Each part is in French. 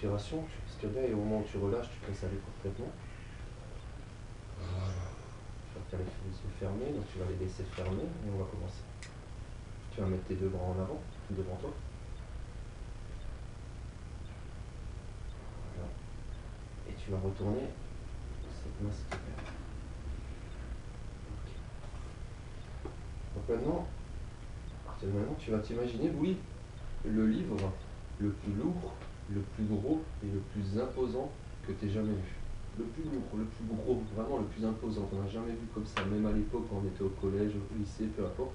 respiration, tu respires bien et au moment où tu relâches, tu te laisses aller complètement. Voilà. Tu vas faire les yeux fermés, donc tu vas les laisser fermés et on va commencer. Tu vas mettre tes deux bras en avant, devant toi. Voilà. Et tu vas retourner cette main s'il te plaît. Okay. Donc maintenant, à partir de maintenant, tu vas t'imaginer, oui, le livre le plus lourd, le plus gros et le plus imposant que tu aies jamais vu. Le plus lourd, le plus gros, vraiment le plus imposant. On n'a jamais vu comme ça, même à l'époque quand on était au collège, au lycée, peu importe.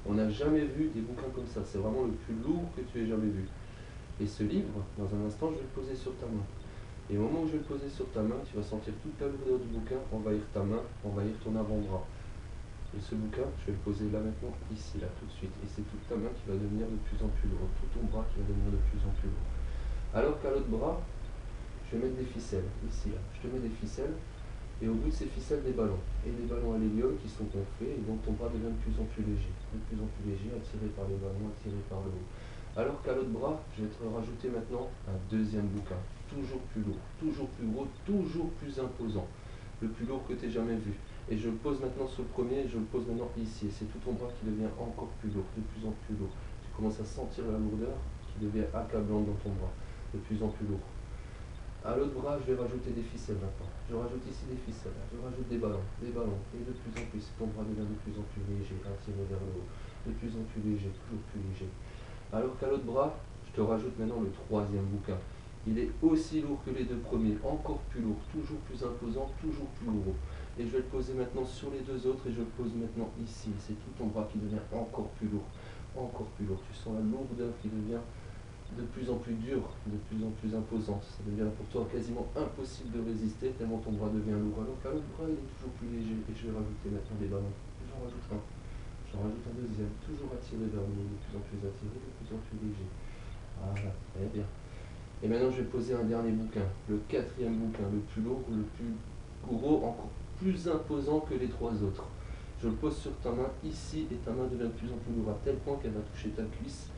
On n'a jamais vu des bouquins comme ça. C'est vraiment le plus lourd que tu aies jamais vu. Et ce livre, dans un instant, je vais le poser sur ta main. Et au moment où je vais le poser sur ta main, tu vas sentir toute la lourdeur du bouquin envahir ta main, envahir ton avant-bras. Et ce bouquin, je vais le poser là maintenant, ici, là, tout de suite. Et c'est toute ta main qui va devenir de plus en plus lourde, tout ton bras qui va devenir de plus en plus lourd. Alors qu'à l'autre bras, je vais mettre des ficelles, ici, là. Je te mets des ficelles, et au bout de ces ficelles, des ballons. Et des ballons à l'hélium qui sont gonflés, et donc ton bras devient de plus en plus léger. De plus en plus léger, attiré par les ballons, attiré par le haut. Alors qu'à l'autre bras, je vais te rajouter maintenant un deuxième bouquin, toujours plus lourd, toujours plus gros, toujours plus imposant, le plus lourd que tu aies jamais vu. Et je le pose maintenant sur le premier, et je le pose maintenant ici. Et c'est tout ton bras qui devient encore plus lourd, de plus en plus lourd. Tu commences à sentir la lourdeur qui devient accablante dans ton bras, de plus en plus lourd. À l'autre bras, je vais rajouter des ficelles maintenant. Je rajoute ici des ficelles, je rajoute des ballons, et de plus en plus, ton bras devient de plus en plus léger, attiré vers le haut, de plus en plus léger, toujours plus léger. Alors qu'à l'autre bras, je te rajoute maintenant le troisième bouquin. Il est aussi lourd que les deux premiers, encore plus lourd, toujours plus imposant, toujours plus gros. Et je vais le poser maintenant sur les deux autres et je le pose maintenant ici. C'est tout ton bras qui devient encore plus lourd, encore plus lourd. Tu sens la lourdeur qui devient de plus en plus dure, de plus en plus imposante. Ça devient pour toi quasiment impossible de résister tellement ton bras devient lourd. Alors qu'à l'autre bras, il est toujours plus léger. Et je vais rajouter maintenant des ballons. J'en rajoute un. J'en rajoute un deuxième, toujours attiré vers le haut, de plus en plus attiré, de plus en plus léger. Voilà, très bien. Et maintenant, je vais poser un dernier bouquin, le quatrième bouquin, le plus lourd, le plus gros, encore plus imposant que les trois autres. Je le pose sur ta main ici et ta main devient de plus en plus lourde, à tel point qu'elle va toucher ta cuisse.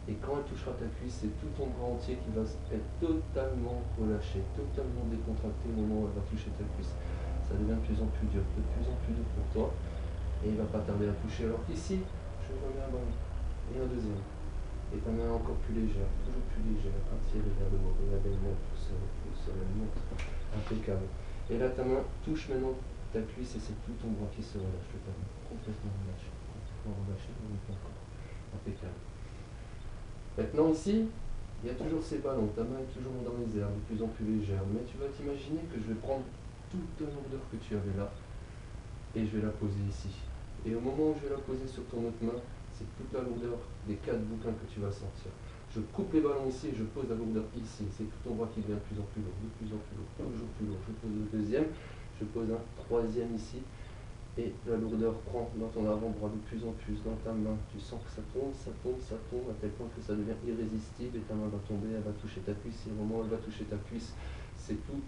Et quand elle touchera ta cuisse, c'est tout ton bras entier qui va être totalement relâché, totalement décontracté au moment où elle va toucher ta cuisse. Ça devient de plus en plus dur, de plus en plus dur pour toi. Et il ne va pas tarder à toucher. Alors qu'ici, je remets un ballon. Et un deuxième. Et ta main encore plus légère, toujours plus légère, attirée vers le haut. Regardez, elle monte, elle monte. Impeccable. Et là, ta main touche maintenant ta cuisse et c'est tout ton bras qui se relâche. Le talon complètement relâché. Complètement relâché, on est encore. Impeccable. Maintenant ici, il y a toujours ces ballons. Ta main est toujours dans les airs, de plus en plus légère. Mais tu vas t'imaginer que je vais prendre toute la lourdeur que tu avais là et je vais la poser ici. Et au moment où je vais la poser sur ton autre main, c'est toute la lourdeur des 4 bouquins que tu vas sentir. Je coupe les ballons ici et je pose la lourdeur ici. C'est tout ton bras qui devient de plus en plus lourd, de plus en plus lourd, toujours plus lourd. Je pose le deuxième, je pose un troisième ici. Et la lourdeur prend dans ton avant-bras de plus en plus, dans ta main. Tu sens que ça tombe, à tel point que ça devient irrésistible et ta main va tomber, elle va toucher ta cuisse. Et au moment où elle va toucher ta cuisse, c'est tout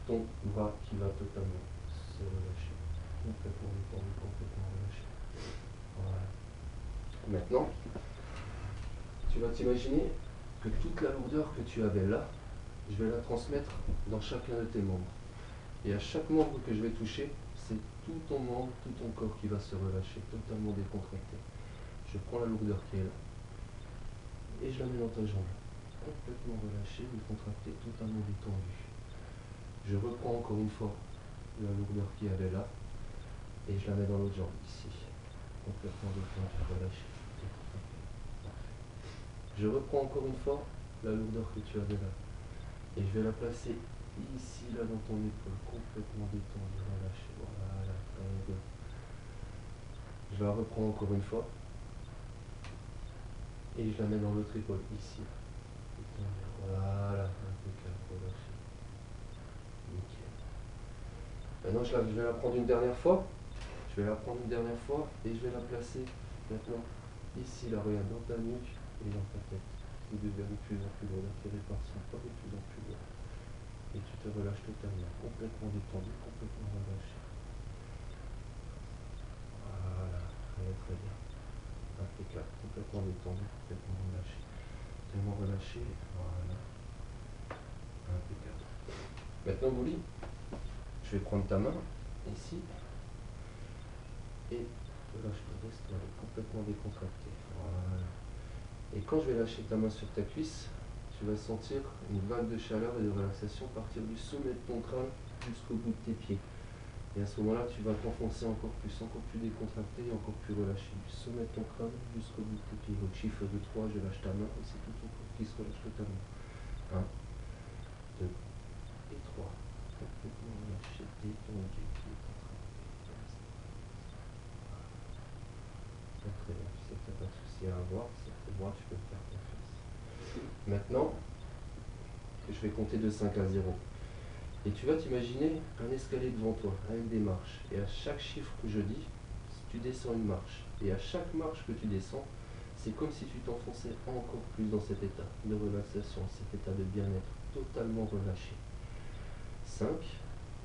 ton bras qui va totalement se relâcher. Complètement détendu, complètement relâché. Voilà. Maintenant, tu vas t'imaginer que toute la lourdeur que tu avais là, je vais la transmettre dans chacun de tes membres. Et à chaque membre que je vais toucher, c'est tout ton membre, tout ton corps qui va se relâcher, totalement décontracté. Je prends la lourdeur qui est là et je la mets dans ta jambe. Complètement relâchée, décontractée, totalement détendue. Je reprends encore une fois la lourdeur qui avait là et je la mets dans l'autre jambe, ici. Complètement détendue, relâchée. Je reprends encore une fois la lourdeur que tu avais là. Et je vais la placer ici, là, dans ton épaule, complètement détendue, relâchée. Voilà, très bien. Je la reprends encore une fois. Et je la mets dans l'autre épaule, ici. Voilà, impeccable, relâché. Nickel. Maintenant, je vais la prendre une dernière fois. Je vais la prendre une dernière fois et je vais la placer maintenant ici, là, regarde, dans ta nuque et dans ta tête. Qui devient de plus en plus lourd, attiré par son poids de plus en plus lourd. Et tu te relâches totalement, complètement détendu, complètement relâché. Voilà, très très bien. Impeccable, complètement détendu, complètement relâché. Tellement relâché, voilà. Impeccable. Maintenant, Bouli, je vais prendre ta main ici et là je te laisse, elle est complètement décontractée. Voilà. Et quand je vais lâcher ta main sur ta cuisse, tu vas sentir une vague de chaleur et de relaxation partir du sommet de ton crâne jusqu'au bout de tes pieds. Et à ce moment-là, tu vas t'enfoncer encore plus décontracté et encore plus relâché. Du sommet de ton crâne jusqu'au bout de tes pieds. Donc chiffre de 3, je lâche ta main et c'est tout ton corps qui se relâche totalement. 1, 2 et 3. Complètement relâché, détendu, décontracté. Très bien, tu sais que tu n'as pas de souci à avoir, c'est très droit, tu peux me faire confiance. Maintenant, je vais compter de 5 à 0. Et tu vas t'imaginer un escalier devant toi, avec des marches. Et à chaque chiffre que je dis, tu descends une marche. Et à chaque marche que tu descends, c'est comme si tu t'enfonçais encore plus dans cet état de relaxation, cet état de bien-être totalement relâché. 5,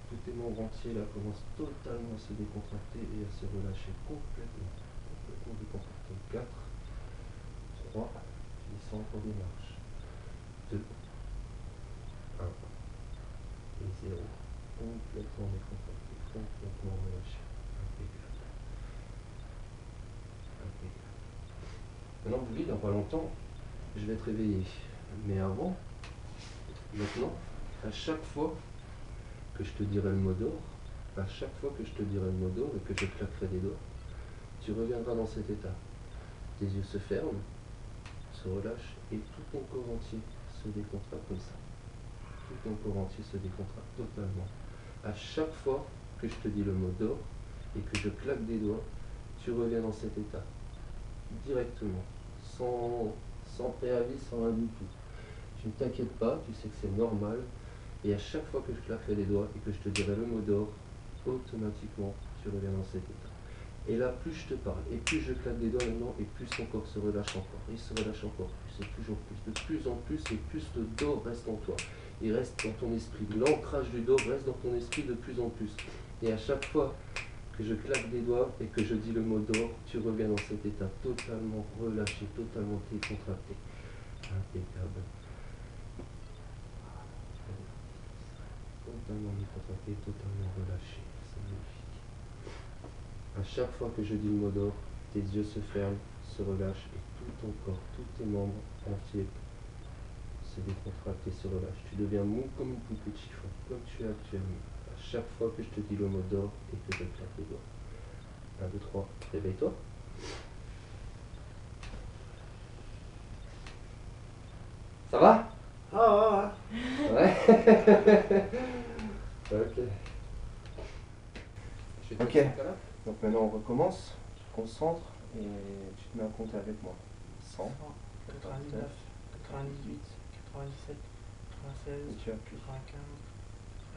tous tes membres entiers là commencent totalement à se décontracter et à se relâcher complètement décontracté. 4, 3, tu descends encore des marches. 2, 1 et 0. Complètement décontracté, complètement relâché. Impeccable. Impeccable. Maintenant, vous voyez, dans pas longtemps, je vais te réveiller. Mais avant, maintenant, à chaque fois que je te dirai le mot d'or, à chaque fois que je te dirai le mot d'or et que je claquerai des doigts, tu reviendras dans cet état. Tes yeux se ferment, se relâchent et tout ton corps entier se décontracte comme ça. Tout ton corps entier se décontracte totalement. À chaque fois que je te dis le mot d'or et que je claque des doigts, tu reviens dans cet état. Directement. Sans préavis, sans rien du tout. Tu ne t'inquiètes pas, tu sais que c'est normal. Et à chaque fois que je claquerai les doigts et que je te dirai le mot d'or, automatiquement, tu reviens dans cet état. Et là, plus je te parle, et plus je claque des doigts maintenant, et plus ton corps se relâche encore, et se relâche encore plus, et toujours plus, de plus en plus, et plus le d'or reste en toi. Il reste dans ton esprit. L'ancrage du d'or reste dans ton esprit de plus en plus. Et à chaque fois que je claque des doigts et que je dis le mot d'or, tu reviens dans cet état totalement relâché, totalement décontracté. Impeccable. Totalement décontracté, totalement relâché. C'est magnifique. À chaque fois que je dis le mot d'or, tes yeux se ferment, se relâchent et tout ton corps, tous tes membres entiers se décontractent et se relâchent. Tu deviens mou comme une poupée de chiffon, comme tu es actuellement. À chaque fois que je te dis le mot d'or et que je claque les doigts. 1, 2, 3, réveille-toi. Ça va? Ah, Ouais. Ok. Ok. Donc maintenant on recommence, tu te concentres et tu te mets à compter avec moi. 100, 99, 98, 97, 96, 95,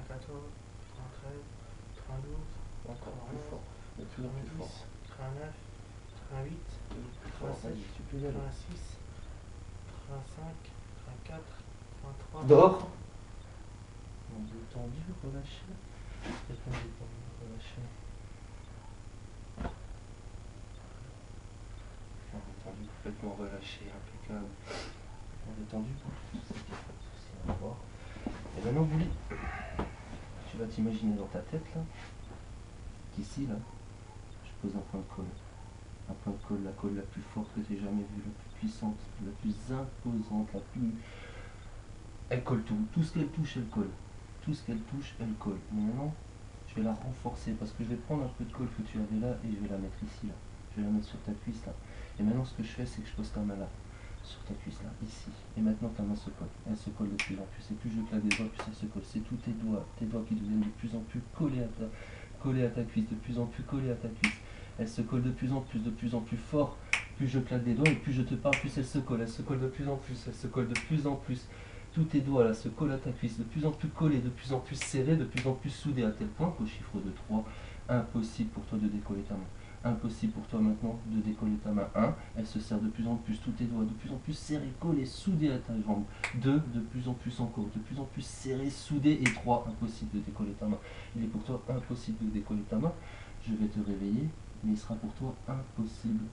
94, 93, 92, encore plus fort, de plus en plus 90, fort. 89, 88, Plus fort, 87, vas-y, tu peux y aller. 86, 85, 84, 83. Dors. Détendu, relâché. Détendu, relâché. Détendu, complètement relâché, impeccable. Détendu, c'est qu'il n'y a pas de souci à avoir. Et maintenant, Bouli, tu vas t'imaginer dans ta tête là, qu'ici là, je pose un point de colle. Un point de colle, la colle la plus forte que tu aies jamais vue, la plus puissante, la plus imposante, la plus. Elle colle tout. Tout ce qu'elle touche, elle colle. Tout ce qu'elle touche, elle colle. Mais maintenant, je vais la renforcer parce que je vais prendre un peu de colle que tu avais là et je vais la mettre ici là. Je vais la mettre sur ta cuisse là. Et maintenant, ce que je fais, c'est que je pose ta main là, sur ta cuisse là, ici. Et maintenant, ta main se colle. Elle se colle de plus en plus. Et plus je claque des doigts, plus elle se colle. C'est tous tes doigts qui deviennent de plus en plus collés à ta cuisse, de plus en plus collés à ta cuisse. Elle se colle de plus en plus fort. Plus je claque des doigts et plus je te parle, plus elle se colle. Elle se colle de plus en plus, elle se colle de plus en plus. Tous tes doigts là se collent à ta cuisse, de plus en plus collés, de plus en plus serrés, de plus en plus soudés, à tel point qu'au chiffre de 3, impossible pour toi de décoller ta main. Impossible pour toi maintenant de décoller ta main. 1, elle se serre de plus en plus, tous tes doigts de plus en plus serrés, collés, soudés à ta jambe. 2, de plus en plus encore, de plus en plus serrés, soudés. Et 3, impossible de décoller ta main. Il est pour toi impossible de décoller ta main. Je vais te réveiller, mais il sera pour toi impossible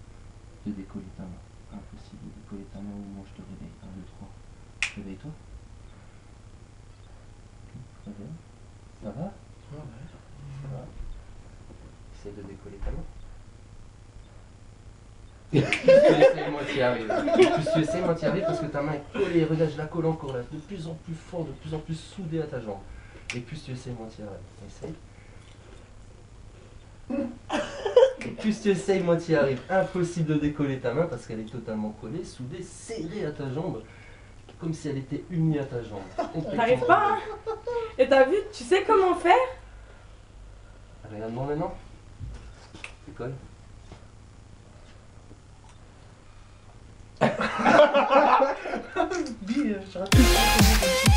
de décoller ta main. Impossible de décoller ta main au moment où je te réveille. 1, 2, 3. Réveille-toi. Ça va? Ouais. Ça va. Essaye de décoller ta main. Plus tu essayes, moins tu y arrives. Plus tu essayes, moins tu y arrives parce que ta main est collée. Regarde, je la colle encore là. De plus en plus fort, de plus en plus soudée à ta jambe. Et plus tu essayes, moins tu y arrives. Essaye. Et plus tu essayes, moins tu y arrives. Impossible de décoller ta main parce qu'elle est totalement collée, soudée, serrée à ta jambe. Comme si elle était unie à ta jambe. T'arrives pas, hein? Et t'as vu, tu sais comment faire? Regarde-moi maintenant. Décolle. Dis, je raconte.